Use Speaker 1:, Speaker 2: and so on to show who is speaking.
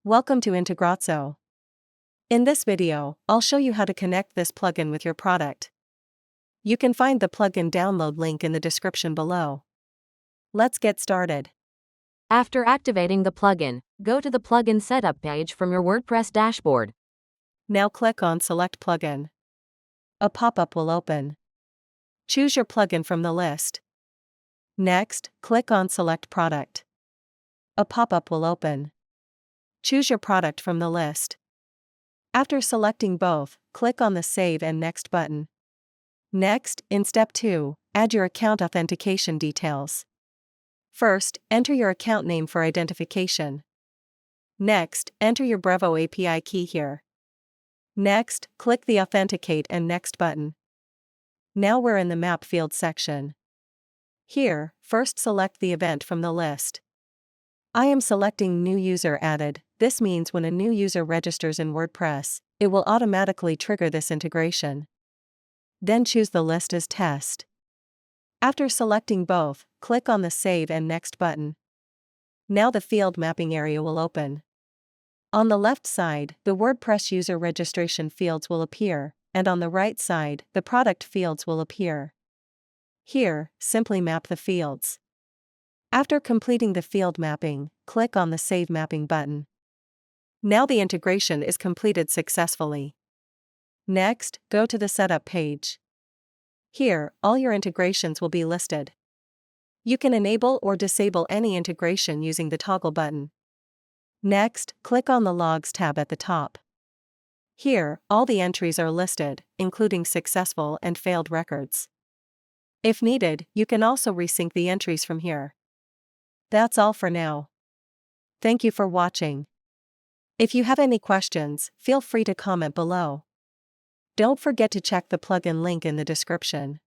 Speaker 1: Welcome to Integrazo. In this video, I'll show you how to connect this plugin with your product. You can find the plugin download link in the description below. Let's get started.
Speaker 2: After activating the plugin, go to the plugin setup page from your WordPress dashboard.
Speaker 1: Now click on Select Plugin. A pop-up will open. Choose your plugin from the list. Next, click on Select Product. A pop-up will open. Choose your product from the list. After selecting both, click on the Save and Next button. Next, in Step 2, add your account authentication details. First, enter your account name for identification. Next, enter your Brevo API key here. Next, click the Authenticate and Next button. Now we're in the Map field section. Here, first select the event from the list. I am selecting New User Added. This means when a new user registers in WordPress, it will automatically trigger this integration. Then choose the list as Test. After selecting both, click on the Save and Next button. Now the field mapping area will open. On the left side, the WordPress user registration fields will appear, and on the right side, the product fields will appear. Here, simply map the fields. After completing the field mapping, click on the Save Mapping button. Now the integration is completed successfully. Next, go to the Setup page. Here, all your integrations will be listed. You can enable or disable any integration using the toggle button. Next, click on the Logs tab at the top. Here, all the entries are listed, including successful and failed records. If needed, you can also resync the entries from here. That's all for now. Thank you for watching. If you have any questions, feel free to comment below. Don't forget to check the plugin link in the description.